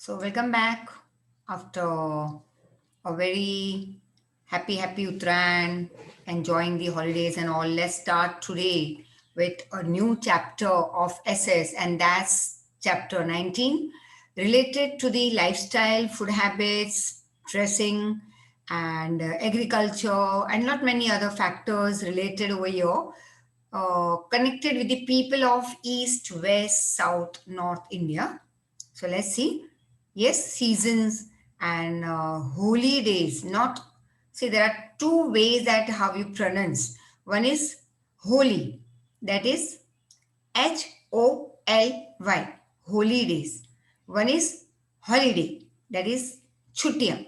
So welcome back after a very happy Uttarayan, enjoying the holidays and all. Let's start today with a new chapter of SS, and that's chapter 19, related to the lifestyle, food habits, dressing, and agriculture, and not many other factors related over here, connected with the people of East, West, South, North India. So let's see. Yes, seasons and holy days. Not see, there are two ways that how you pronounce. One is holy, that is HOLY, holy days. One is holiday, that is chuttiyan,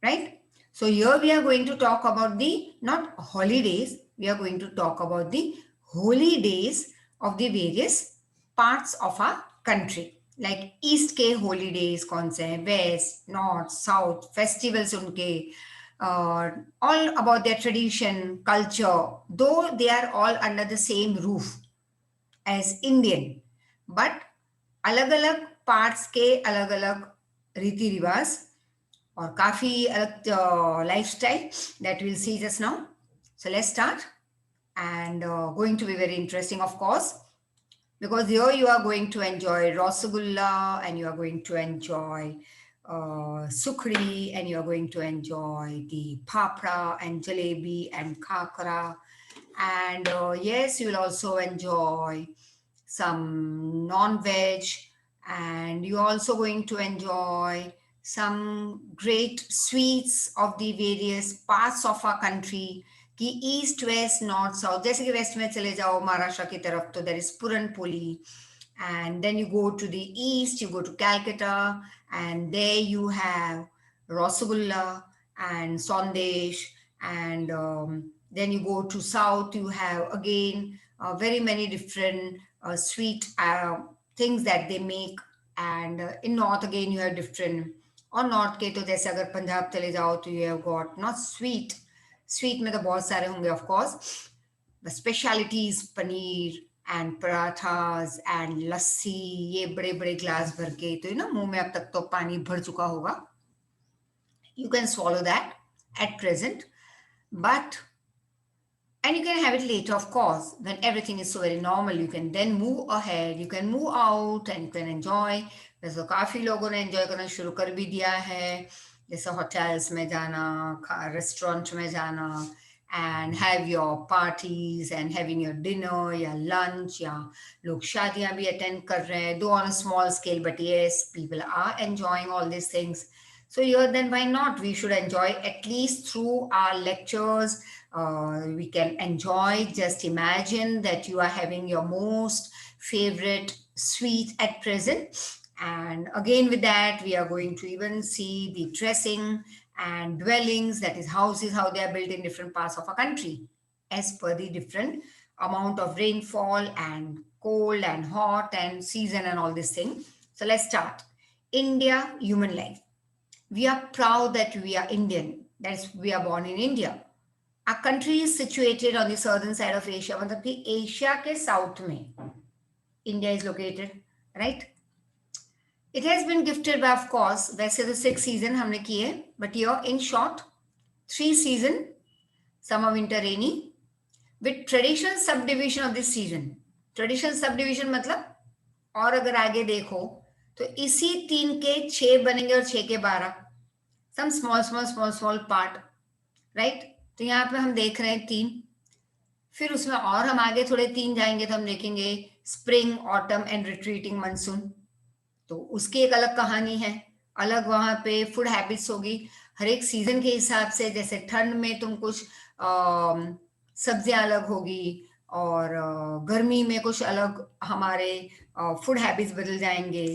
right? So here we are going to talk about the not holidays, we are going to talk about the holy days of the various parts of our country. Like east के holidays कौन से हैं, waste north south festivals उनके, all about their tradition culture, though they are all under the same roof as Indian, but अलग अलग parts के अलग अलग रीति रिवाज और काफी अलग lifestyle that will see just now. So let's start, and going to be very interesting, of course, because here you are going to enjoy Rasagulla, and you are going to enjoy Sukhri, and you are going to enjoy the Papra and Jalebi and Khakra, and yes, you will also enjoy some non-veg, and you're also going to enjoy some great sweets of the various parts of our country कि east west north south. जैसे कि waste में चले जाओ महाराष्ट्र की तरफ तो there is puran poli, and then you go to the east, you go to Calcutta, and there you have Rasagulla and Sandesh, and then you go to south, you have again very many different sweet things that they make, and in north again you have different. और north के तो जैसे अगर पंजाब चले जाओ तो you have got not sweet, sweet में तो बहुत सारे होंगे of course, specialities paneer and parathas and lassi, ये बड़े बड़े ग्लास भर के तो ना मुंह में अब तक तो पानी भर चुका होगा. You can swallow that at present, but and you can have it later, of course, when everything is so very normal. You can then move ahead, you can move out and you can enjoy. वैसे काफी लोगों ने enjoy करना शुरू कर भी दिया है, जैसे होटल्स में जाना, रेस्टोरेंट में जाना, and have your parties and having your dinner या lunch, या लोग शादियां भी attend कर रहे हैं, though on a small scale, but yes, people are enjoying all these things. So here, then why not? We should enjoy at least through our lectures. We can enjoy. Just imagine that you are having your most favorite sweet at present. And again, with that, we are going to even see the dressing and dwellings, that is, houses, how they are built in different parts of our country as per the different amount of rainfall and cold and hot and season and all these things. So let's start. India, human life. We are proud that we are Indian. That's we are born in India. Our country is situated on the southern side of Asia. मतलब कि Asia के south में India is located, right? It has been gifted by, of course, वैसे तो 6 season हमने किए, but here in short 3 season, summer, winter, rainy, with traditional subdivision of this season. Traditional subdivision मतलब, और अगर आगे देखो तो इसी 3 के 6 बनेंगे और 6 के 12, some small part, right? तो यहाँ पे हम देख रहे हैं 3, फिर उसमें और हम आगे थोड़े 3 जाएंगे तो हम देखेंगे spring, autumn and retreating monsoon. तो उसकी एक अलग कहानी है, अलग वहां पे फूड हैबिट्स होगी हर एक सीजन के हिसाब से. जैसे ठंड में तुम कुछ सब्जियां अलग होगी, और गर्मी में कुछ अलग हमारे फूड हैबिट्स बदल जाएंगे,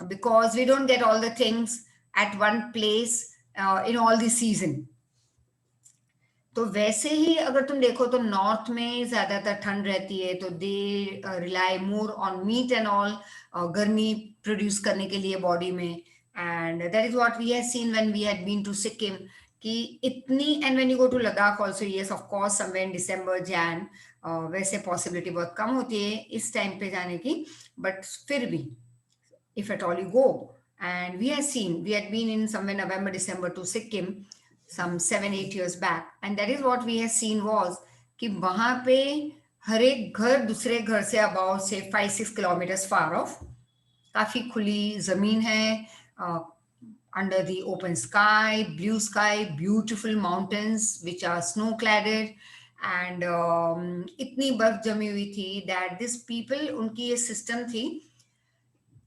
because we don't get all the things at one place in all the season. तो वैसे ही अगर तुम देखो तो नॉर्थ में ज्यादातर ठंड रहती है, तो they rely more on meat and all, गर्मी प्रोड्यूस करने के लिए बॉडी में. And that is what we have seen when we had been to Sikkim कि इतनी, and when you go to Ladakh also, yes of course somewhere in December Jan, वैसे possibility बहुत कम होती है इस टाइम पे जाने की, बट फिर भी if at all you go, And we had been in somewhere November, December to Sikkim some 7-8 years back. And that is what we have seen was कि वहां पे हर एक घर दूसरे घर से अबाउट से 5-6 kilometers far off, काफी खुली जमीन है, under the open sky, blue sky, beautiful mountains which are snow cladded, and इतनी बर्फ जमी हुई थी that this people, उनकी ये सिस्टम थी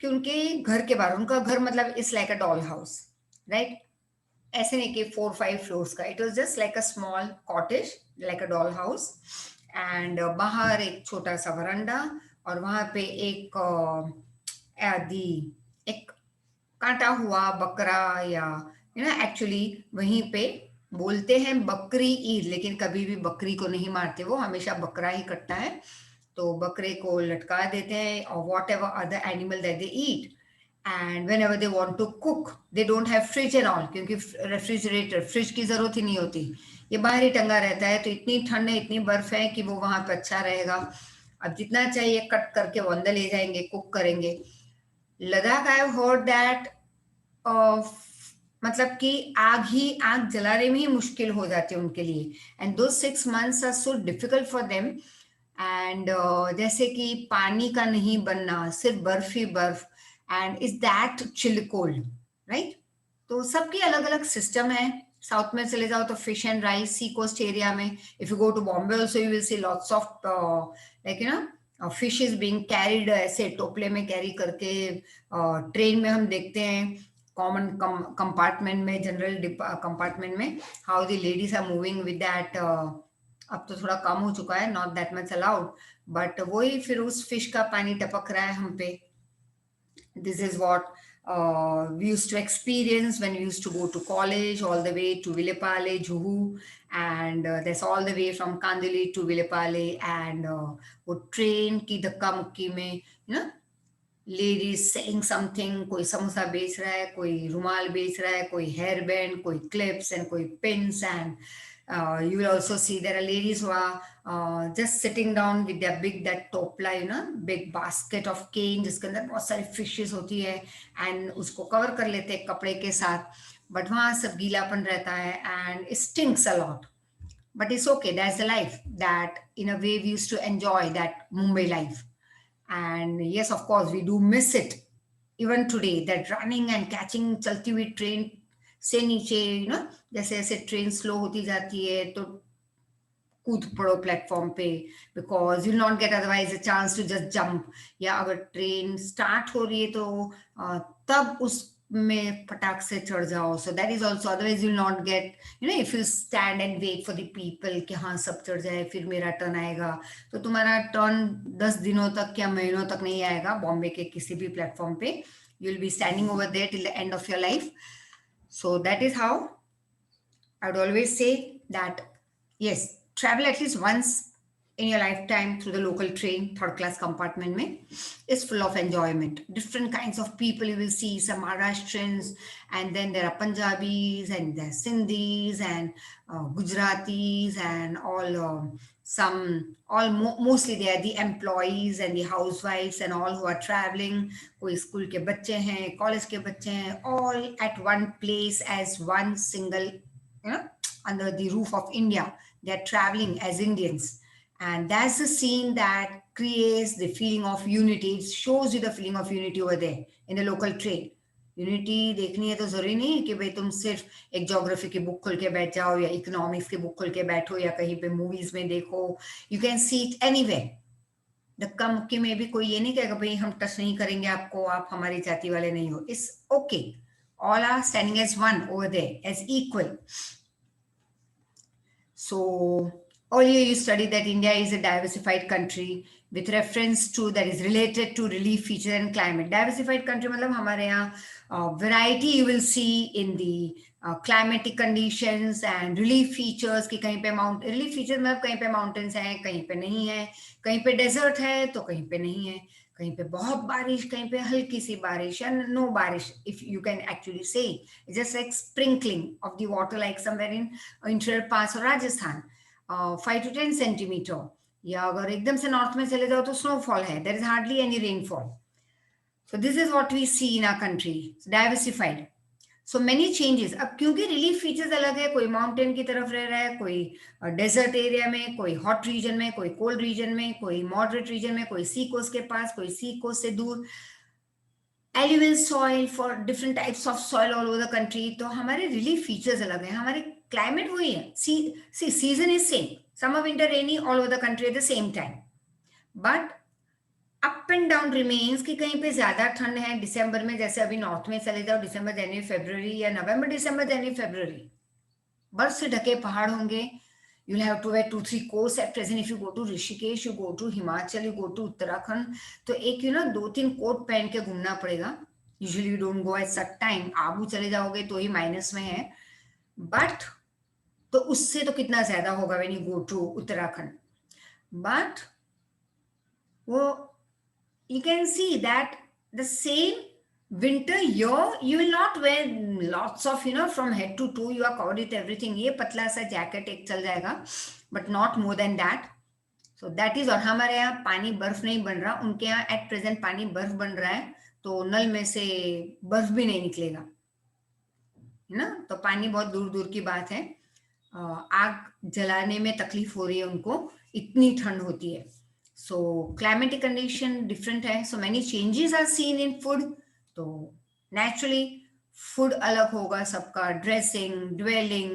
कि उनके घर के बाहर, उनका घर मतलब it's like a doll house, right? ऐसे नहीं कि 4-5 फ्लोर्स का, it was just like a small cottage, like a doll house, and बाहर एक छोटा सा वरांडा, और वहां पे एक काटा हुआ बकरा, या एक्चुअली वहीं पे बोलते हैं बकरी ईद, लेकिन कभी भी बकरी को नहीं मारते, वो हमेशा बकरा ही कटता है, तो बकरे को लटका देते हैं, और whatever other animal that they eat, and whenever they want to cook, they don't have fridge and all, क्योंकि रेफ्रिजरेटर, फ्रिज की जरूरत ही नहीं होती, ये बाहर ही टंगा रहता है, तो इतनी ठंड है, इतनी बर्फ है कि वो वहां पे अच्छा रहेगा। अब जितना चाहिए कट करके वो अंदर ले जाएंगे, कुक करेंगे। Ladakh I have heard that मतलब कि आग जलाने में ही मुश्किल हो जाती है उनके लिए, एंड दो 6 months are so difficult for them, and जैसे कि पानी का नहीं बनना, सिर्फ बर्फ ही बर्फ, and is that chill cold, right? तो सबकी अलग अलग सिस्टम है। साउथ में चले जाओ तो fish and rice, sea coast area में, if you go to Bombay also you will see lots of like fish is being carried, ऐसे टोपले में कैरी करके, ट्रेन में हम देखते हैं कॉमन कंपार्टमेंट में, जनरल कंपार्टमेंट में, how the ladies are moving with that. अब तो थोड़ा कम हो चुका है, not that much allowed, but वही फिर उस फिश का पानी टपक रहा है हम पे। This is what we used to experience when we used to go to college, all the way to Vilepale, Juhu, and that's all the way from Kandili to Vilepale, and वो train की धक्का मुक्की में, ladies selling something, कोई समोसा बेच रहा है, कोई रुमाल बेच रहा है, कोई हेयर बैंड, कोई क्लिप्स एंड कोई pins, and you will also see there are ladies who are just sitting down with their big that topla, big basket of cane जिसके अंदर बहुत सारी फिशेस होती है, एंड उसको कवर कर लेते हैं कपड़े के साथ, बट वहां सब गीलापन रहता है and it stinks a lot, but it's okay, that's the life that in a way we used to enjoy that Mumbai life. And yes, of course, we do miss it even today, that running and catching चलती हुई train से नीचे, जैसे जैसे train slow होती जाती है तो कूद पड़ो प्लेटफॉर्म पे, because you not get otherwise a chance to just jump, या अगर ट्रेन स्टार्ट हो रही है तो तब उस में फटाक से चढ़ जाओ, so that is also, otherwise you not get, if you stand and wait for the people कि हाँ सब चढ़ जाए फिर मेरा टर्न आएगा, तो तुम्हारा टर्न 10 दिनों तक या महीनों तक नहीं आएगा बॉम्बे के किसी भी प्लेटफॉर्म पे, you will be standing over there till the end of your life. So that is how I would always say that yes, travel at least once in your lifetime through the local train, third class compartment mein, is full of enjoyment. Different kinds of people you will see, some Maharashtrians, and then there are Punjabis, and there are Sindhis, and Gujaratis, and mostly they are the employees and the housewives and all who are traveling. कोई school के बच्चे हैं, college के बच्चे हैं, all at one place as one single, under the roof of India. They're traveling as Indians. And that's the scene that creates the feeling of unity. It shows you the feeling of unity over there in the local train. Unity देखनी है तो जरूरी नहीं कि भाई तुम सिर्फ एक ज्योग्राफी की बुक खोल के बैठ जाओ, या इकोनॉमिक्स की बुक खोल के बैठो, या कहीं पे मूवीज में देखो. You can see it anywhere. धक्का मुक्की में भी कोई ये नहीं कहेगा भाई हम टच नहीं करेंगे आपको, आप हमारी जाति वाले नहीं हो. It's okay, all are standing as one over there as equal. So earlier you studied that India is a diversified country with reference to that is related to relief feature and climate. Diversified country मतलब हमारे यहाँ variety you will see in the climatic conditions and relief features कि कहीं पे relief features मतलब कहीं पे mountains हैं, कहीं पे नहीं है, कहीं पे desert है तो कहीं पे नहीं है, कहीं पे बहुत बारिश, कहीं पे हल्की सी बारिश, and no बारिश, if you can actually say. It's just like sprinkling of the water, like somewhere in interior parts of Rajasthan, 5 to 10 centimeter. या अगर एकदम से नॉर्थ में चले जाओ तो स्नोफॉल है, there is hardly any rainfall. So this is what we see in our country, diversified. So many changes. अब क्योंकि रिलीफ फीचर्स अलग है, कोई माउंटेन की तरफ रह रहा है, कोई डेजर्ट एरिया में, कोई हॉट रीजन में, कोई कोल्ड रीजन में, कोई मॉडरेट रीजन में, कोई सी कोस्ट के पास, कोई सी कोस्ट से दूर, alluvial soil for different types of soil all over the country. तो हमारे रिलीफ फीचर्स अलग है, हमारे क्लाइमेट वही है. See season is same, summer winter rainy all over the country at the same time, but up and down remains कि कहीं पे ज्यादा ठंड है दिसंबर में, जैसे अभी नॉर्थ में चले जाओ, दिसंबर जनवरी फरवरी, या नवंबर दिसंबर जनवरी फरवरी, बर्फ से ढके पहाड़ होंगे. You'll have to wear 2-3 coats at present. If you go to Rishikesh, you go to Himachal, you go to Uttarakhand, तो एक 2-3 कोट पहन के घूमना पड़ेगा. Usually you don't go at such time. Abu चले जाओगे तो ही माइनस में है, बट तो उससे तो कितना ज्यादा होगा when you go to Uttarakhand. But वो you can see that the same winter year you will not wear lots of from head to toe you are covered with everything. ये पतला सा जैकेट एक चल जाएगा, but not more than that. So that is. और हमारे यहाँ पानी बर्फ नहीं बन रहा, उनके यहाँ एट प्रेजेंट पानी बर्फ बन रहा है, तो नल में से बर्फ भी नहीं निकलेगा, है ना. तो पानी बहुत दूर दूर की बात है. आग जलाने में तकलीफ हो रही है उनको, इतनी ठंड होती है. So climatic condition different है. So many changes are seen in food. तो naturally food अलग होगा सबका. dressing, dwelling,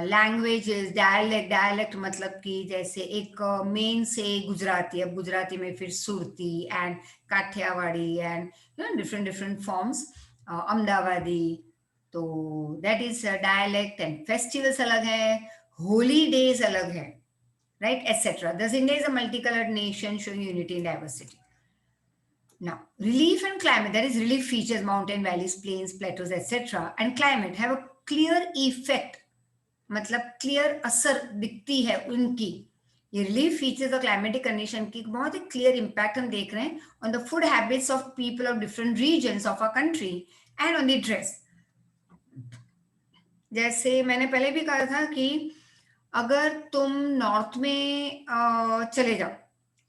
languages, dialect मतलब कि जैसे एक मेन से गुजराती, अब गुजराती में फिर Surti and Kathiawadi and different forms, Ahmedabadi. तो that is dialect. and festivals अलग है, holy days अलग है, right, etc. Thus, India is a multicolored nation showing unity and diversity. Now, relief and climate, that is relief features, mountain, valleys, plains, plateaus, etc. and climate have a clear effect, मतलब clear असर दिखती है उनकी. ये relief features और climatic condition की बहुत ही clear impact हम देख रहे हैं on the food habits of people of different regions of our country and on the dress. जैसे मैंने पहले भी कहा था कि अगर तुम नॉर्थ में चले जाओ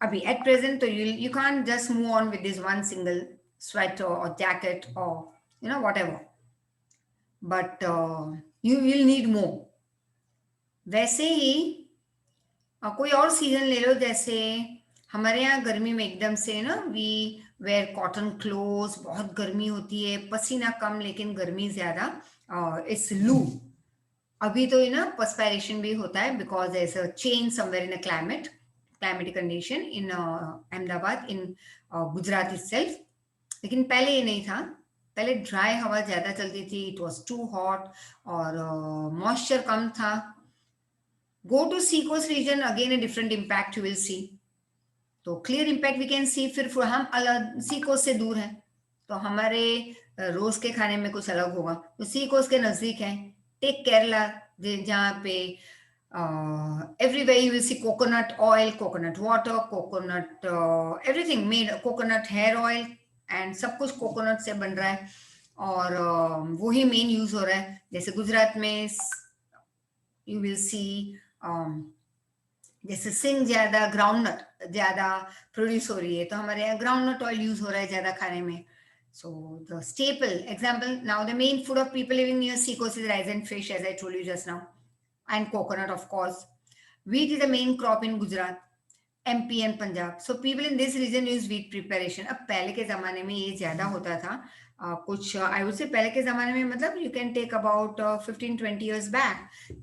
अभी एट प्रेजेंट, तो you can't just move on with this one single sweater or jacket or whatever, but you will need more. वैसे ही कोई और सीजन ले लो, जैसे हमारे यहाँ गर्मी में एकदम से वी वेयर कॉटन क्लोथ्स, बहुत गर्मी होती है, पसीना कम लेकिन गर्मी ज्यादा, इट्स लू. अभी तो पर्सपायरेशन भी होता है because there is a change somewhere in a climatic condition in Ahmedabad, in Gujarat itself. लेकिन पहले ये नहीं था, पहले ड्राई हवा ज्यादा चलती थी, इट वाज टू हॉट और मॉइस्चर कम था. Go to sea coast region, again a different impact you will see. तो clear impact we can see. फिर हम अलग सी कोस्ट से दूर हैं, तो हमारे रोज के खाने में कुछ अलग होगा. तो सी कोस्ट के नजदीक है, टेक केरला, जहाँ पे everywhere you will see coconut oil, coconut water, coconut everything made, coconut hair oil, and सब कुछ कोकोनट से बन रहा है और वही मेन यूज हो रहा है. जैसे गुजरात में you will see जैसे सिंग ज्यादा, ग्राउंडनट ज्यादा प्रोड्यूस हो रही है, तो हमारे यहाँ ग्राउंडनट ऑयल यूज हो रहा है ज्यादा खाने में. So the staple example, now the main food of people living near sea coast is rice and fish, as I told you just now, and coconut of course. Wheat is the main crop in Gujarat, MP and Punjab. So people in this region use wheat preparation. अब पहले के जमाने में ये ज्यादा होता था. कुछ I would say पहले के जमाने में मतलब you can take about 15-20 years back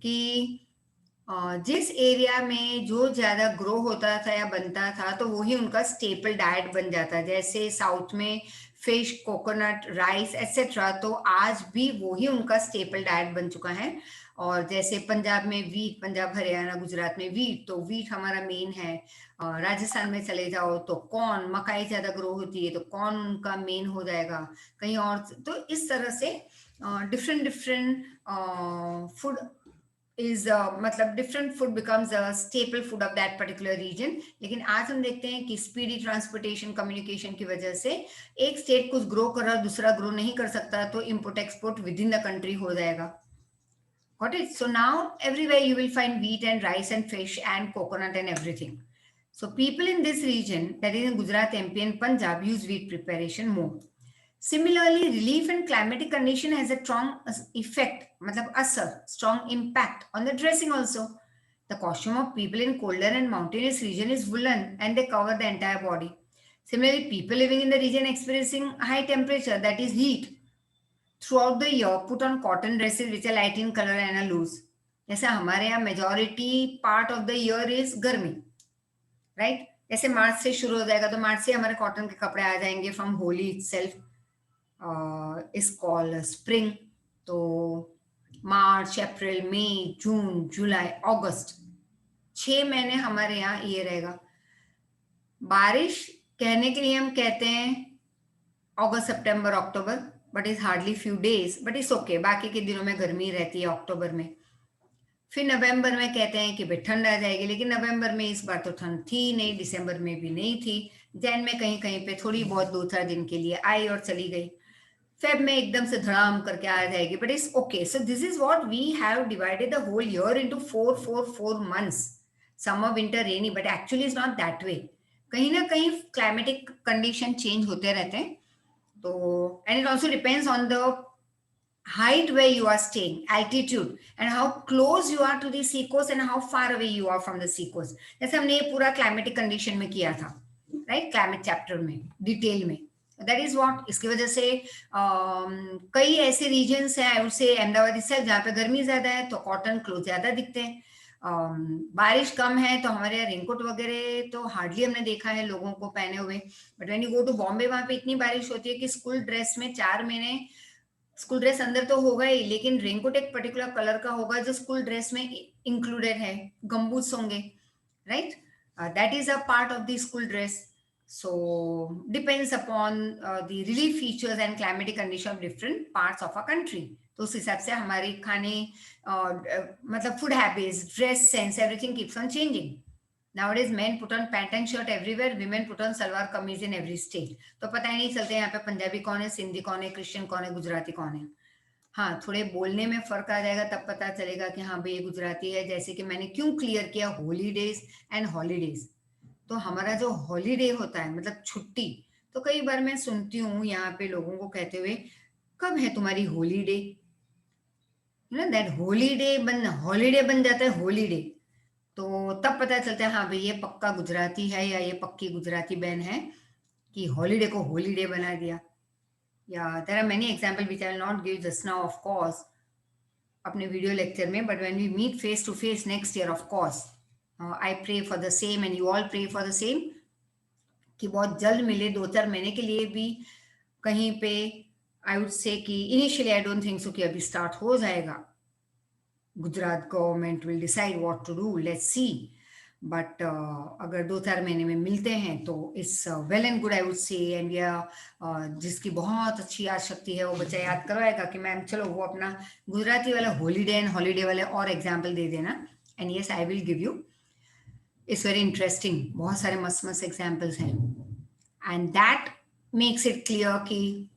कि जिस एरिया में जो ज्यादा ग्रो होता था या बनता था तो वही उनका स्टेपल डाइट बन जाता. जैसे साउथ में फिश, कोकोनट, राइस एटसेट्रा, तो आज भी वही उनका स्टेपल डाइट बन चुका है. और जैसे पंजाब में वीट, पंजाब हरियाणा गुजरात में वीट, तो वीट हमारा मेन है. राजस्थान में चले जाओ तो कॉर्न, मकाई ज्यादा ग्रो होती है तो कॉर्न उनका मेन हो जाएगा. कहीं और तो इस तरह से डिफरेंट फूड is मतलब different food becomes a staple food of that particular region. लेकिन आज हम देखते हैं कि स्पीडी ट्रांसपोर्टेशन, कम्युनिकेशन की वजह से एक स्टेट कुछ ग्रो कर रहा है, दूसरा ग्रो नहीं कर सकता, तो import export with in the country हो जाएगा. Got it? So now everywhere you will find wheat and rice and fish and coconut and everything. So people in this region, that is in Gujarat, MP and Punjab, use wheat preparation more. Similarly, relief and climatic condition has a strong effect, matlab asar, strong impact on the dressing also. The costume of people in colder and mountainous region is woolen and they cover the entire body. Similarly, people living in the region experiencing high temperature, that is heat, throughout the year put on cotton dresses which are light in color and are loose. जैसे हमारे यहाँ majority part of the year is गर्मी, right? जैसे मार्च से शुरू हो जाएगा तो मार्च से हमारे कॉटन के कपड़े आ जाएंगे from Holi itself is called spring. तो मार्च, अप्रैल, मई, जून, जुलाई, अगस्त, 6 महीने हमारे यहाँ ये रहेगा. बारिश कहने के लिए हम कहते हैं अगस्त, सितंबर, अक्टूबर, but is hardly few days, but it's okay. बाकी के दिनों में गर्मी रहती है अक्टूबर में. फिर नवंबर में कहते हैं कि भाई ठंड आ जाएगी, लेकिन नवंबर में इस बार तो ठंड थी नहीं, दिसंबर में भी नहीं थी. जैन में कहीं कहीं पे थोड़ी बहुत 2-4 दिन के लिए आई और चली गई. फेब में एकदम से धड़ाम करके आ जाएगी, but it's okay. So this is what we have divided the whole year into 4 months. Summer, winter, rainy, but actually is not that way. कहीं ना कहीं क्लाइमेटिक कंडीशन चेंज होते रहते हैं. तो and it also depends on the height where you are staying, altitude, and how close you are to the sea coast and how far away you are from the sea coast. जैसे हमने ये पूरा climatic condition में किया था, right? Climate chapter में detail में. That is what, इसकी वजह से कई ऐसे regions हैं, I would say Ahmedabad itself, जहाँ पे गर्मी ज्यादा है तो कॉटन क्लोथ ज्यादा दिखते हैं. बारिश कम है तो हमारे यहाँ रेनकोट वगैरह तो हार्डली हमने देखा है लोगों को पहने हुए. But when you go to Bombay, वहां पे इतनी बारिश होती है कि स्कूल ड्रेस में 4 महीने स्कूल ड्रेस अंदर तो होगा ही, लेकिन रेनकोट एक पर्टिकुलर कलर का होगा जो स्कूल ड्रेस में इंक्लूडेड है. गम्बूट्स होंगे, right? That is a part of the school dress. So depends upon the relief features and climatic condition of different parts of a country. तो उस हिसाब से हमारी खाने मतलब food habits, dress sense, everything keeps on changing. Nowadays men put on pant and shirt everywhere, women put on salwar kameez in every state. तो पता ही नहीं चलते यहाँ पे पंजाबी कौन है, सिंधी कौन है, क्रिश्चियन कौन है, गुजराती कौन है. हाँ, थोड़े बोलने में फर्क आ जाएगा, तब पता चलेगा कि हाँ भाई ये गुजराती है. जैसे कि मैंने क्यों क्लियर किया हॉलीडेज एंड हॉलीडेज. तो हमारा जो हॉलीडे होता है मतलब छुट्टी, तो कई बार मैं सुनती हूँ यहाँ पे लोगों को कहते हुए, कब है तुम्हारी holiday? You know that holiday बन जाता है हॉलीडे. तो तब पता चलता है हाँ भाई ये पक्का गुजराती है या ये पक्की गुजराती बहन है कि हॉलीडे को हॉलीडे बना दिया. या there are many example which I will not give just now of course अपने वीडियो लेक्चर में, but when we meet face to face next year, of course I pray for the same and you all pray for the same कि बहुत जल्द मिले. 2-4 महीने के लिए भी कहीं पे आई वुड से कि initially I don't think so कि अभी स्टार्ट हो जाएगा. Gujarat government will decide what to do, let's see. But अगर 2-4 महीने में मिलते हैं तो it's well and good I would say. And जिसकी बहुत अच्छी याद शक्ति है वो बच्चा याद करवाएगा कि मैम चलो वो अपना गुजराती वाला हॉलीडे एंड हॉलीडे वाले और एग्जाम्पल दे देना. And yes I will give you. It's very interesting, बहुत सारे मस्त मस्त एग्जाम्पल्स हैं. And that makes it clear कि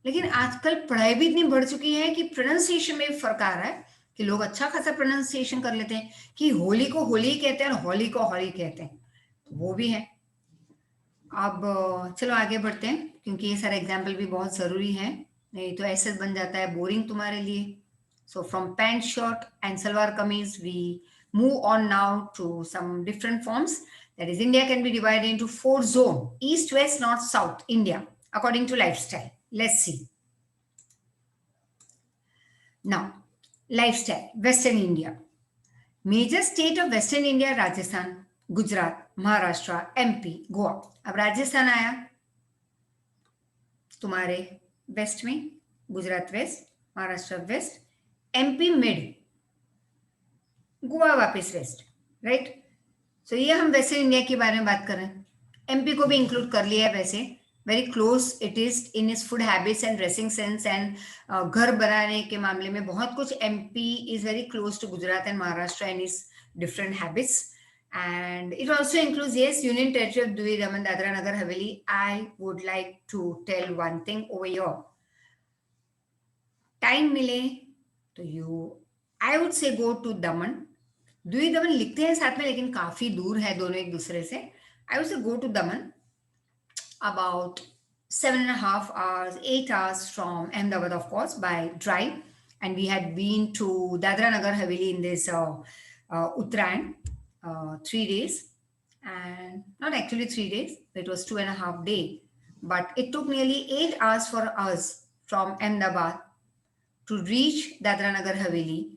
लेकिन आजकल पढ़ाई भी इतनी बढ़ चुकी है कि प्रोनाउंसिएशन में भी फर्क आ रहा है कि लोग अच्छा खासा प्रोनाउंसिएशन कर लेते हैं कि होली को होली कहते हैं और हॉली को हॉली कहते हैं. तो वो भी है. अब चलो आगे बढ़ते हैं क्योंकि ये सारे एग्जाम्पल भी बहुत जरूरी है, नहीं तो ऐसे बन जाता है बोरिंग तुम्हारे लिए. So from pant shirt and salwar kameez we move on now to some different forms. That is India can be divided into 4 zone: east, west, north, south India according to lifestyle. Let's see. Now lifestyle, Western India. Major state of Western India: Rajasthan, Gujarat, Maharashtra, MP, Goa. अब राजस्थान आया तुम्हारे west में, Gujarat west, Maharashtra west, MP mid, Goa वापस west, right? सो ये हम western India के बारे में बात कर रहे हैं. एमपी को भी इंक्लूड कर लिया है वैसे. Very close it is in is food habits and dressing sense and घर बनाने के मामले में बहुत कुछ. MP is very close to Gujarat and Maharashtra and is different habits. And it also includes yes union territory of द्वीप Daman Dadra Nagar Haveli. I would like to tell one thing over your. Time मिले तो यू आई वुड से go to दमन. द्वीप दमन लिखते हैं साथ में, लेकिन काफी दूर है दोनों एक दूसरे से. I would say go to Daman, about 7.5 hours, 8 hours from Ahmedabad, of course, by drive. And we had been to Dadra Nagar Haveli in this Uttarayan, 3 days. And not actually 3 days, it was 2.5 days. But it took nearly 8 hours for us from Ahmedabad to reach Dadra Nagar Haveli.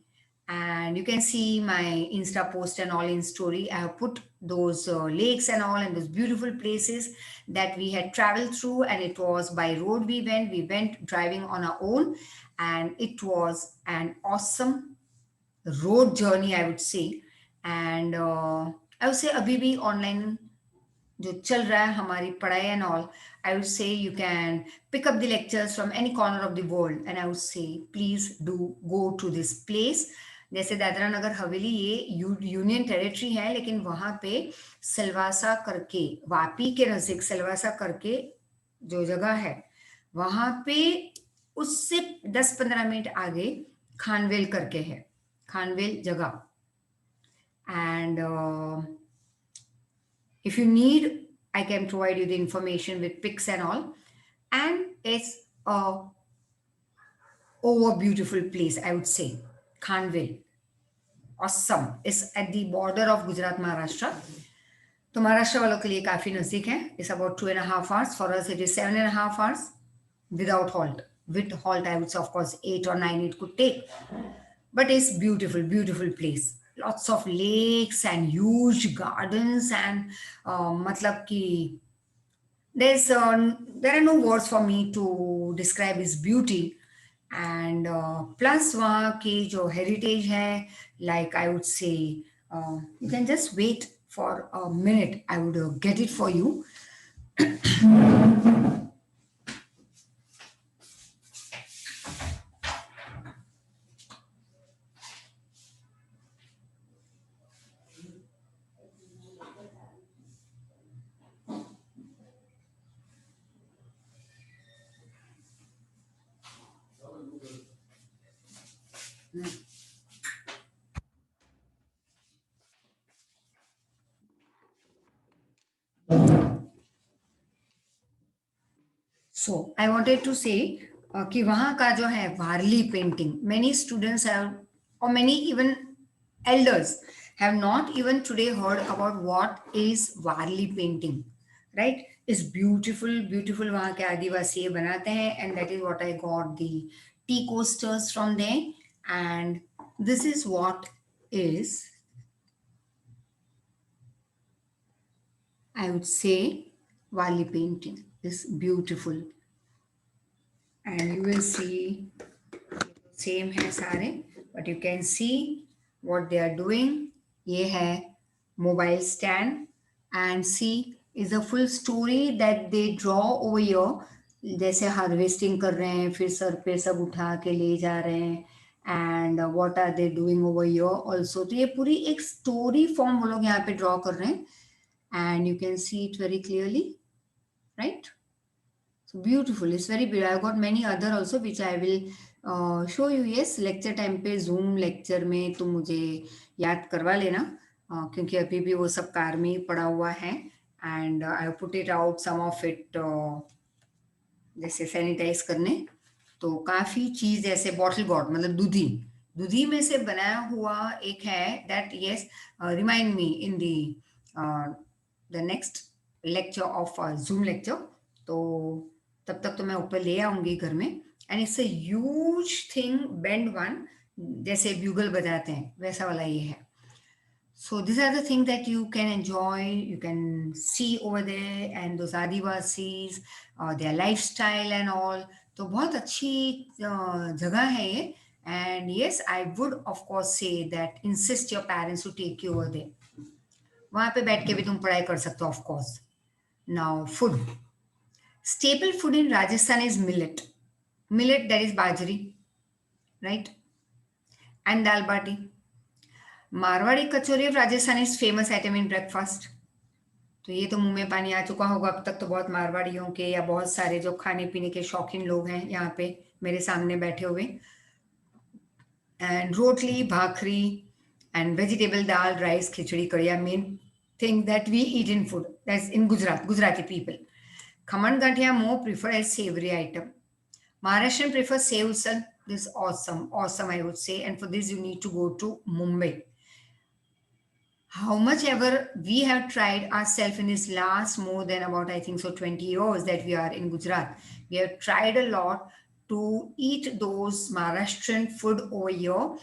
And you can see my Insta post and all in story. I have put those lakes and all and those beautiful places that we had traveled through. And it was by road we went. We went driving on our own. And it was an awesome road journey, I would say. And I would say अभी भी online जो चल रहा है हमारी पढ़ाई and all, I would say you can pick up the lectures from any corner of the world and I would say please do go to this place. जैसे दादरा नगर हवेली ये यूनियन टेरिटरी है, लेकिन वहां पे सिलवासा करके, वापी के नजदीक सिलवासा करके जो जगह है वहां पे उससे 10-15 मिनट आगे खानवेल करके है, खानवेल जगह. And if you need, I can provide you the information with pics and all. And it's a over beautiful place, I would say. Khanville. Awesome. It's at the border of Gujarat, Maharashtra. तो महाराष्ट्र वालों के लिए काफी नजदीक है. It's about 2.5 hours. For us, it is 7.5 hours without halt. With halt, I would say, of course, 8 or 9 it could take. But it's beautiful, beautiful place. Lots of lakes and huge gardens and matlab ki there are no words for me to describe its beauty. And plus वहाँ की जो heritage है, like I would say, you can just wait for a minute. I would get it for you. So I wanted to say कि वहाँ का जो है वारली painting, many students have, or many even elders have not even today heard about what is Warli painting, right? It's beautiful, beautiful. वहाँ के आदिवासी ये बनाते हैं, and that is what I got the tea coasters from there. And this is what is, I would say, Wali painting is beautiful. And you will see same है सारे, but you can see what they are doing. ये है mobile stand, and see is a full story that they draw over here. जैसे harvesting कर रहे हैं, फिर sir पे सब उठा के ले जा रहे हैं, and what are they doing over here also. तो ये पूरी एक स्टोरी फॉर्म वो लोग यहाँ पे ड्रॉ कर रहे हैं, and you can see it very clearly, right? So beautiful. It's very beautiful. I've got many other also which I will show you. Yes, lecture time पे Zoom lecture में तुम मुझे याद करवा लेना, क्योंकि अभी भी वो सब कार में ही पड़ा हुआ है. And I have put it out some of it जैसे सैनिटाइज करने. तो काफी चीज जैसे बॉटल गॉड मतलब दूधी, दूधी में से बनाया हुआ एक है that yes remind me in the next lecture of zoom lecture. तो तब तक तो मैं ऊपर ले आऊंगी घर में. And it's a huge thing, bend one, जैसे ब्यूगल बजाते हैं वैसा वाला ये है. So these are the things that you can enjoy, you can see over there, and those Adivasis, their lifestyle and all. तो बहुत अच्छी जगह है ये. And yes, I would of course say that insist your parents to take you over there. वहाँ पे बैठ के भी तुम पढ़ाई कर सकते हो, of course. Now food. Staple food in Rajasthan is millet. Millet, that is bajri, right? And dal bati. Marwari kachori of Rajasthan is famous item in breakfast. तो ये तो मुंह में पानी आ चुका होगा अब तक तो बहुत मारवाड़ियों के, या बहुत सारे जो खाने पीने के शौकीन लोग हैं यहाँ पे मेरे सामने बैठे हुए. And rotli, bhakri, and vegetable dal, rice, khichdi, curry are main thing that we eat in food. That's in Gujarat, Gujarati people. Khaman gathia more preferred as savory item. Maharashtrian prefer sev usal. This is awesome, awesome I would say. And for this you need to go to Mumbai. How much ever we have tried ourselves in this last more than about I think so 20 years that we are in Gujarat. We have tried a lot to eat those Maharashtrian food over here.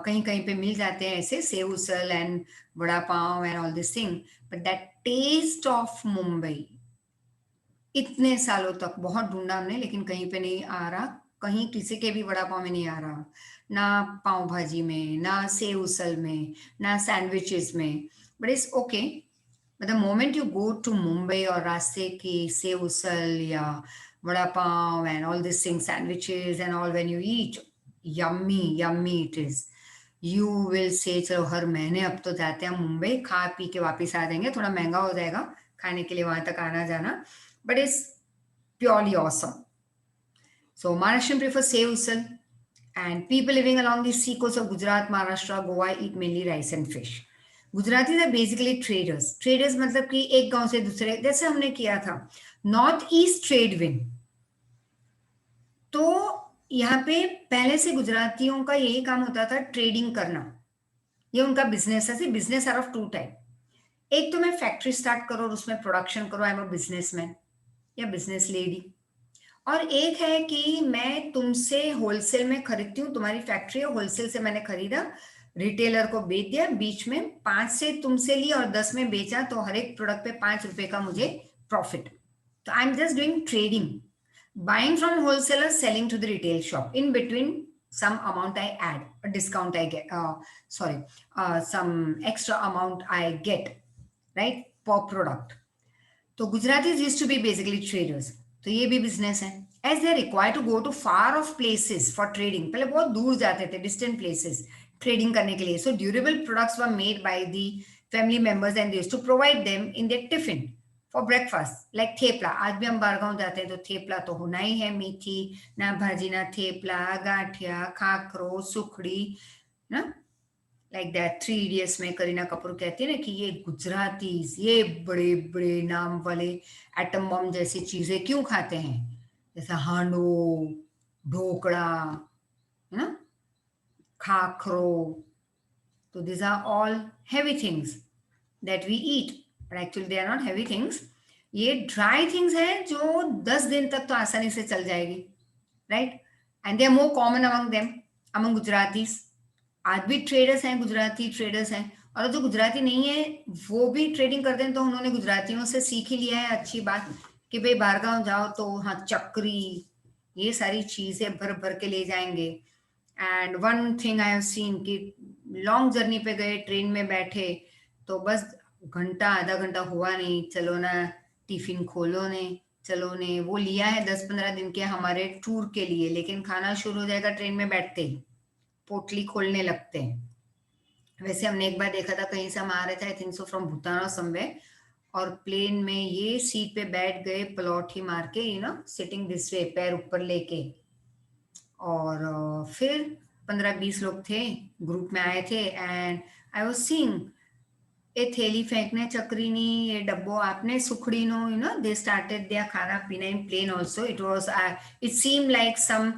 कहीं कहीं पे मिल जाते हैं ऐसे sev usal and vada pav and all this thing but that taste of Mumbai इतने सालों तक बहुत ढूंढा हमने लेकिन कहीं पे नहीं आ रहा कहीं किसी के भी वड़ा पाव में नहीं आ रहा ना पाव भाजी में ना सेव उसल में ना सैंडविचेस में but it's okay but the moment you go to Mumbai और रास्ते की सेव उसल या vada pav and all this thing sandwiches and all when you eat yummy yummy it is you will say चलो हर महीने अब तो जाते हैं मुंबई खा पी के वापस आ जाएंगे थोड़ा महंगा हो जाएगा खाने के लिए वहां तक आना जाना but it's purely awesome. So Maharashtrian prefer sev usal and people living along the sea coast of Gujarat, Maharashtra, Goa eat mainly rice and fish. Gujaratis are basically traders. Traders मतलब कि एक गांव से दूसरे जैसे हमने किया था नॉर्थ ईस्ट ट्रेड विंग तो यहाँ पे पहले से गुजरातियों का यही काम होता था ट्रेडिंग करना ये उनका बिजनेस है business are of two type एक तो मैं फैक्ट्री स्टार्ट करो और उसमें प्रोडक्शन करो आई एम अ बिजनेसमैन या बिजनेस लेडी और एक है कि मैं तुमसे होलसेल में खरीदती हूँ तुम्हारी फैक्ट्री है होलसेल से मैंने खरीदा रिटेलर को बेच दिया बीच में 5 से तुमसे ली और 10 में बेचा तो हर एक प्रोडक्ट पे 5 रुपए का मुझे प्रॉफिट तो I am just doing trading buying from wholesaler selling to the retail shop in between some amount I add, a discount I get, some extra amount I get, right, per product. तो Gujaratis used to be basically traders. तो ये भी business है as they are required to go to far off places for trading. पहले बहुत दूर जाते थे distant places trading करने के लिए. So durable products were made by the family members and they used to provide them in their tiffin for breakfast. Like thepla. आज भी हम बारगांव जाते हैं तो थेपला तो होना ही है मीठी ना भाजी ना थेपला गाठिया खाखरो सुखड़ी ना लाइक दैट 3 इडियट्स में करीना कपूर कहती है ना कि ये गुजरातीज ये बड़े बड़े नाम वाले एटम बम जैसी चीजें क्यों खाते हैं जैसा हांडो ढोकड़ा है ना खाखरो तो these are all heavy things that we eat but actually they are not heavy things ये ड्राई थिंग्स हैं जो 10 दिन तक तो आसानी से चल जाएगी right and they are more common among them among Gujaratis आज भी ट्रेडर्स हैं गुजराती ट्रेडर्स हैं और जो गुजराती नहीं है वो भी ट्रेडिंग करते हैं तो उन्होंने गुजरातियों से सीख ही लिया है अच्छी बात कि भाई बारगांव जाओ तो हाँ चक्री ये सारी चीजें भर भर के ले जाएंगे and one thing I have seen कि लॉन्ग जर्नी पे गए ट्रेन में बैठे तो बस घंटा आधा घंटा हुआ नहीं चलो ना टिफिन खोलो ने चलो ने वो लिया है 10-15 दिन के हमारे टूर के लिए लेकिन खाना शुरू हो जाएगा ट्रेन में बैठते ही पोटली खोलने लगते हैं वैसे हमने एक बार देखा था कहीं से हम आ रहे थे आई थिंक सो फ्रॉम भूटान और समवेयर और प्लेन में ये सीट पे बैठ गए पलौट ही मार के you know sitting this way पैर ऊपर लेके और फिर 15-20 लोग थे ग्रुप में आए थे and I was seeing a थैली फेंकने चक्रीनी ये डब्बो आपने सुखड़ी नो you know they started their खाना पीना in plane also it was it seem like some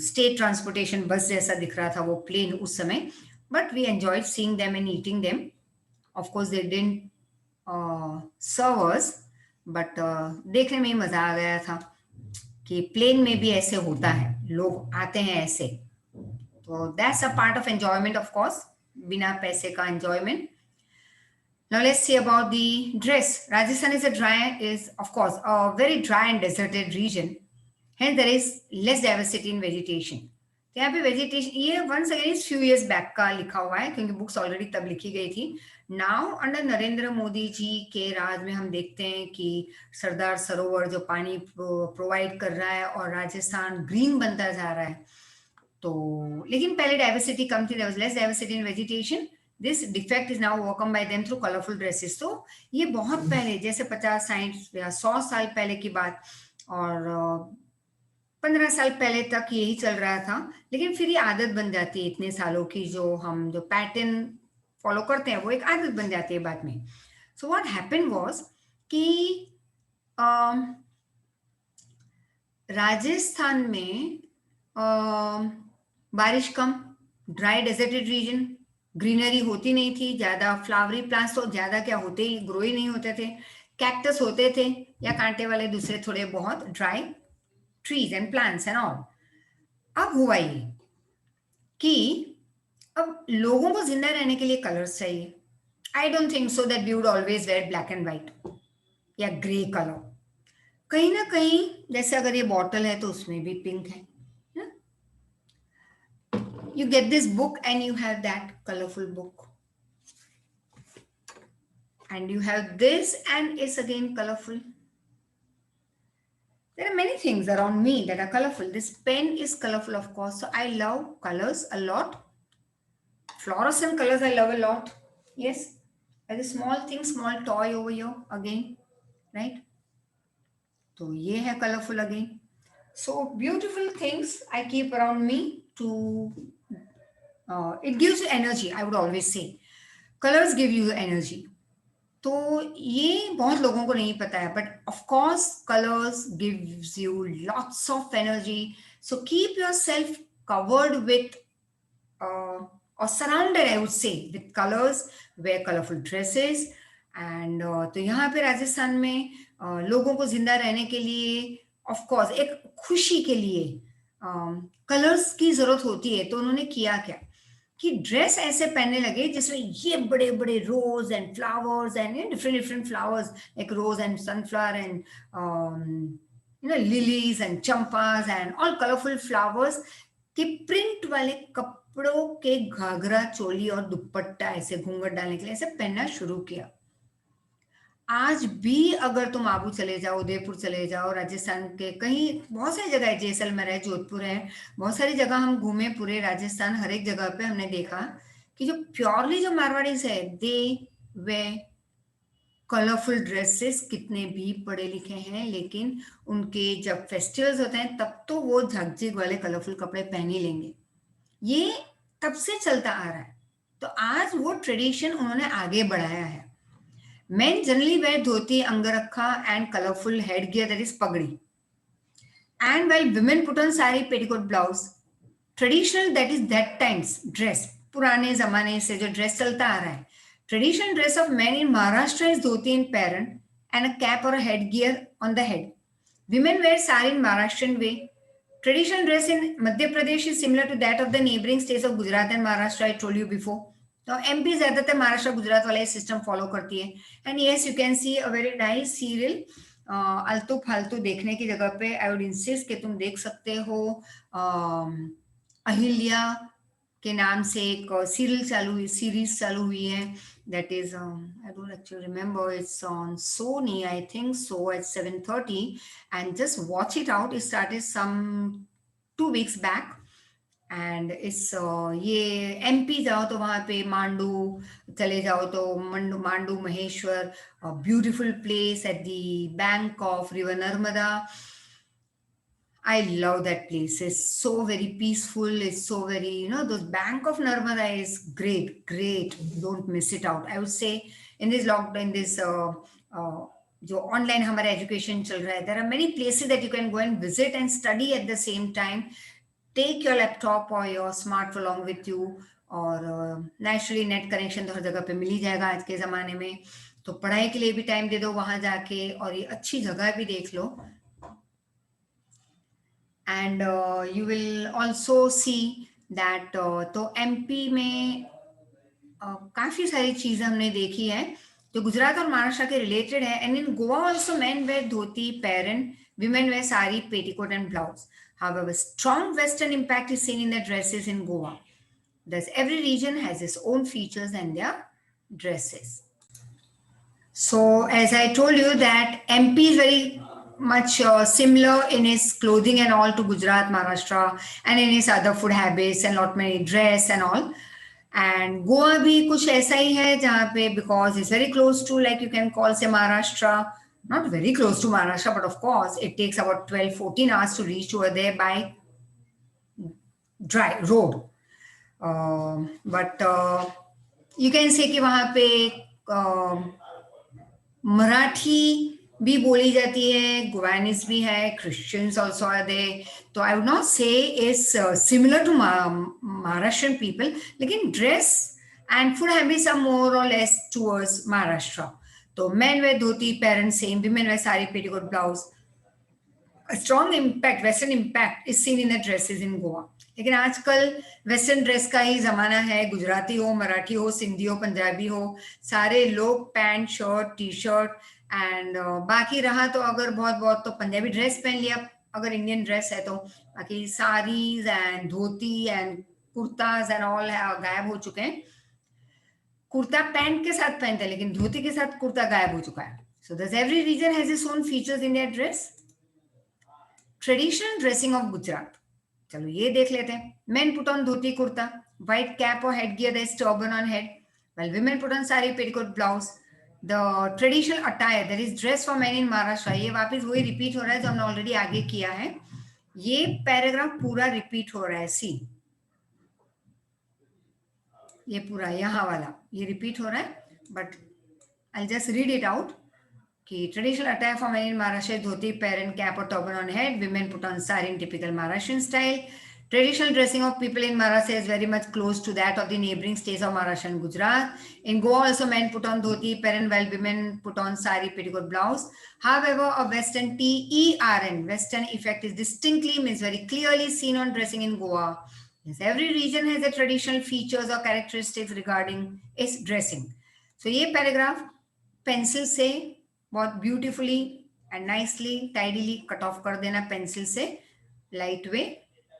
state transportation bus जैसा दिख रहा था वो प्लेन उस समय but we enjoyed seeing them and eating them of course they didn't serve us but देखने में ही मजा आ गया था कि प्लेन में भी ऐसे होता है लोग आते हैं ऐसे तो that's a part of enjoyment of course बिना पैसे का enjoyment. Now let's see about the dress. Rajasthan is of course a very dry and deserted region. Hence there is less diversity in vegetation. तो यहाँ पे vegetation ये once again is few years back का लिखा हुआ है क्योंकि books already तब लिखी गई थी. Now under नरेंद्र मोदी जी के राज में हम देखते हैं कि सरदार सरोवर जो पानी प्रोवाइड कर रहा है और राजस्थान ग्रीन बनता जा रहा है तो लेकिन पहले डाइवर्सिटी कम थी, there was less diversity in vegetation. This defect is now overcome by them through colorful dresses. तो ये बहुत पहले जैसे 50-60 या 100 साल पहले की बात और 15 साल पहले तक यही चल रहा था, लेकिन फिर ये आदत बन जाती है इतने सालों की, जो हम जो पैटर्न फॉलो करते हैं वो एक आदत बन जाती है बाद में. सो व्हाट हैपेंड वाज कि राजस्थान में बारिश कम, ड्राई डेजर्टेड रीजन, ग्रीनरी होती नहीं थी ज्यादा, फ्लावरी प्लांट्स तो ज्यादा क्या होते ही, ग्रो ही नहीं होते थे. कैक्टस होते थे या कांटे वाले दूसरे थोड़े बहुत dry trees and plants and all. अब हुआ ये कि अब लोगों को जिंदा रहने के लिए कलर्स चाहिए. I don't think so that we would always wear black and white या ग्रे कलर. कहीं ना कहीं जैसे अगर ये बॉटल है तो उसमें भी पिंक है. You get this book and you have that colorful book. And you have this and it's again colorful. There are many things around me that are colorful. This pen is colorful, of course. So I love colors a lot. Fluorescent colors I love a lot. Yes. There's a small thing, small toy over here again. Right? So ye hai colorful again. So beautiful things I keep around me to it gives you energy, I would always say. Colors give you energy. तो ये बहुत लोगों को नहीं पता है, but of course colours gives you lots of energy. So keep yourself covered with और surrounded, I would say, with colours. Wear colourful dresses. And तो यहाँ पे राजस्थान में लोगों को जिंदा रहने के लिए, ऑफ कोर्स एक खुशी के लिए कलर्स की जरूरत होती है. तो उन्होंने किया क्या कि ड्रेस ऐसे पहनने लगे जिसमें ये बड़े बड़े rose and flowers and different different flowers, like rose and sunflower and lilies and champas and all colourful flowers के प्रिंट वाले कपड़ों के घाघरा चोली और दुपट्टा ऐसे घूंघट डालने के लिए ऐसे पहनना शुरू किया. आज भी अगर तुम आबू चले जाओ, उदयपुर चले जाओ, राजस्थान के कहीं बहुत सारी जगह है, जैसलमेर है, जोधपुर है, बहुत सारी जगह हम घूमे पूरे राजस्थान. हर एक जगह पे हमने देखा कि जो प्योरली जो मारवाड़ीज है, दे वे कलरफुल ड्रेसेस. कितने भी पढ़े लिखे हैं लेकिन उनके जब फेस्टिवल्स होते हैं तब तो वो झकझक वाले कलरफुल कपड़े पहन ही लेंगे. ये तब से चलता आ रहा है. तो आज वो ट्रेडिशन उन्होंने आगे बढ़ाया है. Men generally wear dhoti, angarakha and colorful headgear, that is pagdi. And while women put on sari, petticoat, blouse, traditional, that is that times dress, पुराने जमाने से जो ड्रेस चलता आ रहा है, traditional dress of men in Maharashtra is dhoti and parent and a cap or a headgear on the head. Women wear sari in Maharashtrian way. Traditional dress in Madhya Pradesh is similar to that of the neighboring states of Gujarat and Maharashtra, I told you before. तो MP ज्यादातर महाराष्ट्र गुजरात वाला system follow करती है. And yes, you can see a very nice serial. आलतू फालतू देखने की जगह पे आई वुड इंसिस्ट कि तुम देख सकते हो. अहिल्या के नाम से एक सीरीज चालू हुई है. That is I don't actually remember, it's on Sony, I think so, at 7:30. And just watch it out. It started some 2 weeks बैक. एंड इस ये एमपी जाओ तो वहां पे मांडू चले जाओ तो Mandu Maheshwar, beautiful place at the bank of river Narmada. I love that place. It's so very peaceful. It's so very, the bank of Narmada is great, great. Don't miss it out. I would say in this lockdown, this जो online हमारा education चल रहा है, there are many places that you can go and visit and study at the same time. Take your laptop or your smartphone along with you. और naturally net connection तो हर जगह पे मिल ही जाएगा आज के ज़माने में. तो पढ़ाई के लिए भी टाइम दे दो वहाँ जाके, और ये अच्छी जगह भी देख लो. And you will also see that तो एमपी में काफ़ी सारी चीज़ें हमने देखी है जो गुजरात और महाराष्ट्र के रिलेटेड है. And in Goa also man wear dhoti, पैरन, women wear sari, petticoat and blouse. However, strong Western impact is seen in the dresses in Goa. Thus, every region has its own features and their dresses. So, as I told you that MP is very much similar in its clothing and all to Gujarat, Maharashtra, and in its other food habits and lot many dress and all. And Goa भी कुछ ऐसा ही है जहाँ पे, because it's very close to, like you can call say Maharashtra, not very close to Maharashtra, but of course it takes about 12-14 hours to reach over there by road. But you can say कि वहाँ पे मराठी भी बोली जाती है, गुवानिस भी है, Christians also are they. तो I would not say is similar to Maharashtrian people, लेकिन dress and food habits are more or less towards Maharashtra. तो men wear dhoti, parents same, women wear sari, petticoat, blouse. A strong impact, western impact is seen in the dresses in Goa. लेकिन आजकल western dress का ही जमाना है. गुजराती हो, मराठी हो, सिंधी हो, पंजाबी हो, सारे लोग pant, shirt, T shirt and बाकी रहा तो अगर बहुत बहुत तो पंजाबी ड्रेस पहन लिया अगर इंडियन ड्रेस है तो. बाकी saris and dhoti and kurtas and all गायब हो चुके हैं. कुर्ता पैंट के साथ पहनते हैं लेकिन धोती के साथ कुर्ता गायब हो चुका है. So this every region has its own features in their dress. Traditional dressing of Gujarat, चलो ये देख लेते हैं. Men put on dhoti kurta, white cap और head gear, that turban on head, while women put on sari, petticoat, blouse. The traditional attire that is dress for men in Maharashtra, ये वापस वही repeat हो रहा है जो हमने ऑलरेडी आगे किया है. ये पैराग्राफ पूरा रिपीट हो रहा है. सी ये पूरा यहाँ वाला ये रिपीट हो रहा है, but I just read it out. Traditional attire for men in Maharashtra is dhoti, parent cap or turban on head. Women put on sari in typical Maharashtrian style. Traditional dressing of people in Maharashtra is very much close to that of the neighboring states of Maharashtra and Gujarat. In Goa also men put on dhoti, parent, while women put on sari, petticoat, blouse. However, a western TERN, western effect is distinctly, means very clearly seen on dressing in Goa. Yes, every region has a traditional features or characteristics regarding its dressing. So ये paragraph pencil से बहुत beautifully and nicely tidily cut off कर देना pencil से, light वे,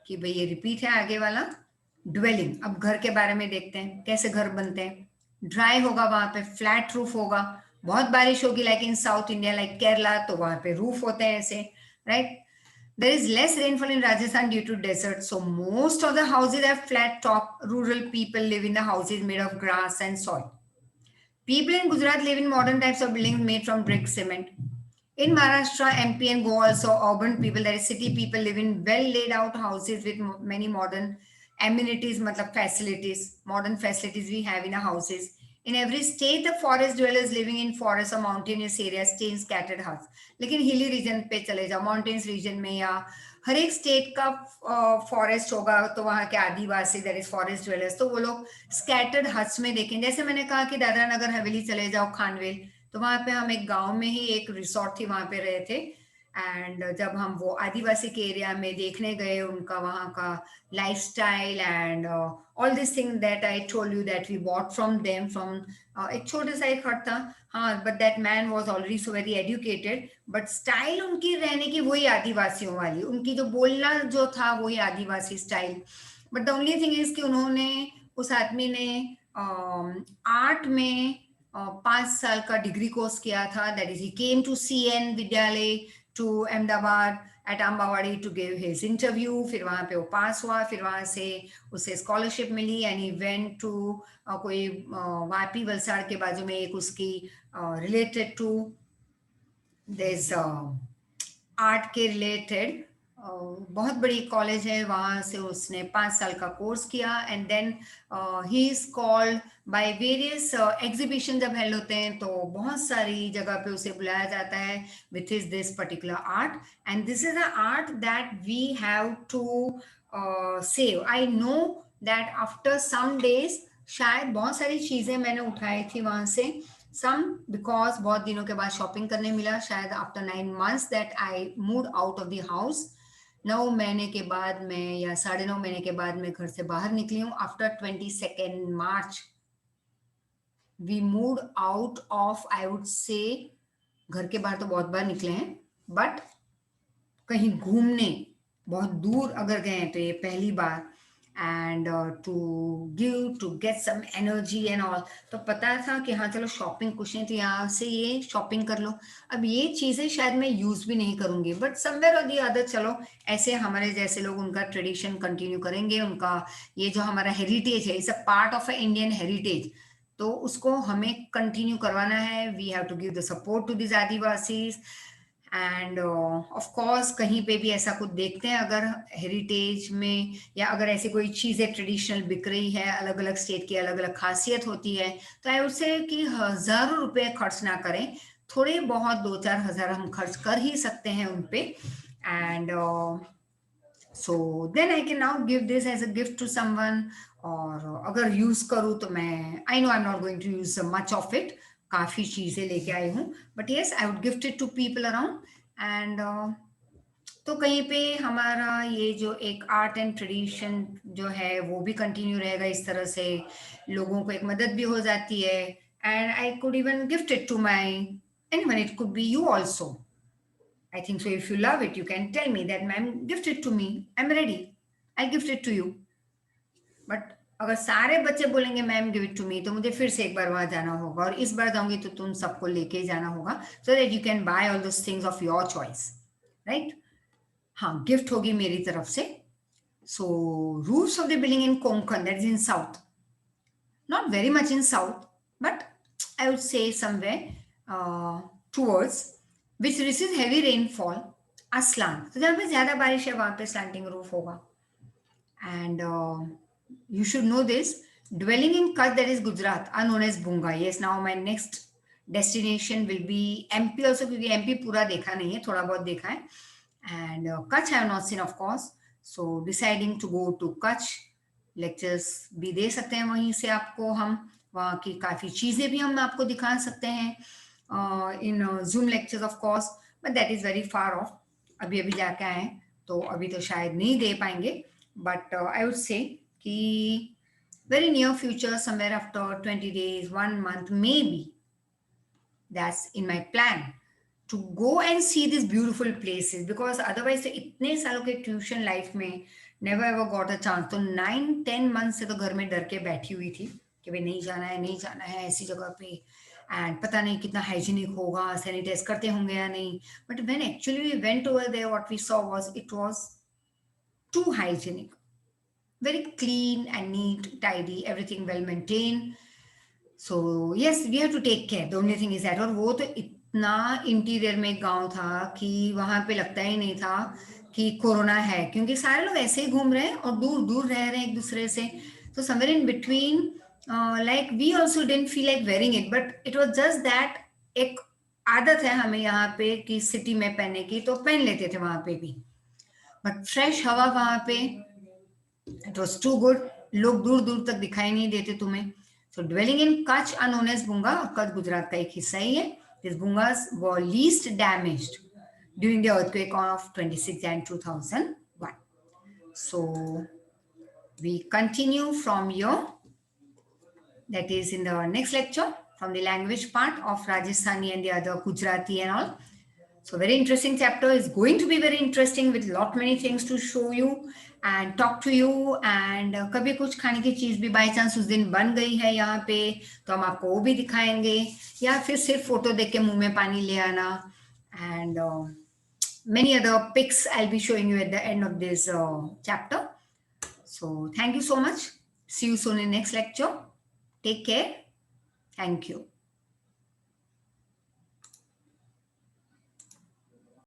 कि भाई ये repeat है आगे वाला. ड्वेलिंग, अब घर के बारे में देखते हैं कैसे घर बनते हैं. ड्राई होगा, वहां पे फ्लैट रूफ होगा. बहुत बारिश होगी like in south India, like Kerala, तो वहां पे रूफ होते हैं ऐसे, right. There is less rainfall in Rajasthan due to desert, so most of the houses have flat top. Rural people live in the houses made of grass and soil. People in Gujarat live in modern types of buildings made from brick, cement. In Maharashtra, MP and Goa also, urban people, that is city people, live in well laid out houses with many modern amenities, matlab facilities, modern facilities we have in our houses. In every state, the forest dwellers living in forests or mountainous areas stay in scattered huts. लेकिन hilly region पे चले जाओ, mountains region में, या हर एक state का forest होगा तो वहाँ के आदिवासी, दैट इज फॉरेस्ट ड्वेलर्स, तो वो लोग स्कैटर्ड हट्स में देखें. जैसे मैंने कहा कि दादरा नगर हवेली चले जाओ, खानवेल, तो वहाँ पे हम एक गांव में ही एक रिसोर्ट थी, वहाँ पे रहे थे. एंड जब हम वो आदिवासी के एरिया में देखने गए, उनका वहाँ का lifestyle and all this thing that I told you that we bought from them, from एक छोटे सा एक हट था. हाँ, but that man was already so very educated, but style उनकी रहने की वही आदिवासियों वाली, उनकी जो बोलना जो था वही adivasi style. But the only thing is कि उन्होंने, उस आदमी ने आर्ट में 5 साल का डिग्री कोर्स किया था. That is he came to CN विद्यालय to Ahmedabad at Ambawadi to give his interview. फिर वहाँ पे वो पास हुआ, फिर वहाँ से उसे स्कॉलरशिप मिली एंड ही वेंट टू कोई वापी वलसाड़ के बाजू में एक उसकी रिलेटेड टू दिस आर्ट के रिलेटेड बहुत बड़ी कॉलेज है, वहाँ से उसने 5 साल का कोर्स किया. And then he is called by various exhibition जब हेल्ड होते हैं तो बहुत सारी जगह पे उसे बुलाया जाता है with is this particular art. And this is a art that we have to save. I know that after some days, शायद बहुत सारी चीजें मैंने उठाई थी वहां से, some because बहुत दिनों के बाद शॉपिंग करने मिला, शायद after 9 months that I moved out of the house. 9 महीने के बाद मैं, या 9.5 महीने के बाद मैं घर से बाहर निकली हूँ. After 22 March we moved out of, I would say, घर के बाहर तो बहुत बार निकले हैं, बट कहीं घूमने बहुत दूर अगर गए हैं तो ये पहली बार. And to get some energy and all, तो पता था कि हाँ चलो शॉपिंग कुछ नहीं, तो यहाँ से ये शॉपिंग कर लो. अब ये चीजें शायद मैं यूज भी नहीं करूंगी, बट समवेयर और दी अदर चलो ऐसे हमारे जैसे लोग उनका ट्रेडिशन कंटिन्यू करेंगे. उनका ये जो हमारा हेरिटेज है, it's a part of a Indian heritage. तो उसको हमें कंटिन्यू करवाना है. We have to give the support to this Adivasis. And of course कहीं पे भी ऐसा कुछ देखते हैं अगर हेरिटेज में, या अगर ऐसी कोई चीज़ें ट्रेडिशनल बिक रही है, अलग अलग स्टेट की अलग अलग खासियत होती है, तो आई वुड से कि हज़ारों रुपए खर्च ना करें, थोड़े बहुत 2-4 हज़ार हम खर्च कर ही सकते हैं उन पे. And so then I can now give this as a gift to someone. और अगर यूज करूँ तो मैं, I know I am not going to use much of it, काफ़ी चीज़ें लेके आई हूँ, but yes I would gift it to people around. And तो कहीं पे हमारा ये जो एक आर्ट एंड ट्रेडिशन जो है वो भी कंटिन्यू रहेगा. इस तरह से लोगों को एक मदद भी हो जाती है. And I could even gift it to my anyone, it could be you also. I think so. If you love it, you can tell me that, ma'am, gift it to me. I'm ready. I'll gift it to you. But अगर सारे बच्चे बोलेंगे ma'am give it to me, तो मुझे फिर से एक बार वहां जाना होगा, और इस बार जाऊंगी तो तुम सबको लेके ही जाना होगा, so that you can buy all those things of your choice, right. हाँ, गिफ्ट होगी मेरी तरफ से. So roofs of the building in Konkan, that is in south, not very much in south, but I would say somewhere towards which receives heavy rainfall are slant. तो जहाँ पे ज्यादा बारिश है वहां पे slanting roof होगा. And you should know this. Dwelling in Kutch, that is Gujarat, are known as Bunga. Yes, now my next destination will be MP also, क्योंकि MP पूरा देखा नहीं है, थोड़ा बहुत देखा है. And Kutch I have not seen, of course. So deciding to go to Kutch. Lectures भी दे सकते हैं वहीं से आपको हम, वहाँ की काफ़ी चीज़ें भी हम आपको दिखा सकते हैं इन zoom lectures of course, but that is very far of. अभी अभी जाके आए तो अभी तो शायद नहीं दे पाएंगे, बट आई वुड से कि very near future, somewhere after 20 days, 1 month, maybe. That's in my plan to go and see these beautiful places, because otherwise तो इतने सालों के ट्यूशन लाइफ में never ever got a chance. तो 9-10 months से तो घर में डर के बैठी हुई थी कि भाई नहीं जाना है, नहीं जाना है ऐसी जगह पे, एंड पता नहीं कितना हाइजीनिक होगा, सैनिटाइज करते होंगे या नहीं. But when actually we went over there, what we saw was, it was too hygienic, very clean and neat, tidy, everything well maintained. So yes, we have to take care. The only thing is that, और वो तो इतना interior में गांव था कि वहां पे लगता ही नहीं था कि कोरोना है, क्योंकि सारे लोग ऐसे ही घूम रहे हैं और दूर दूर रह रहे हैं एक दूसरे से. तो somewhere in between, like we also didn't feel like wearing it, but it was just that एक आदत है हमें यहाँ पे कि सिटी में पहनने की, तो पहन लेते थे वहां पे भी. बट फ्रेश हवा वहां पे, इट वॉज टू गुड. लोग दूर दूर तक दिखाई नहीं देते तुम्हें. So dwelling in Kutch are known as Bunga. Kutch Gujarat का एक हिस्सा ही है. These Bungas were least damaged during the earthquake of 26 Jan 2001. So we continue from here. That is in the next lecture, from the language part of Rajasthani and the other Gujarati and all. So very interesting chapter, is going to be very interesting with lot many things to show you and talk to you. And कभी कुछ खाने की चीज भी by chance उस दिन बन गई है यहाँ पे, तो हम आपको वो भी दिखाएंगे, या फिर सिर्फ फोटो देख के मुंह में पानी ले आना. And many other pics I'll be showing you at the end of this chapter. So thank you so much. See you soon in next lecture. Take care. Thank you.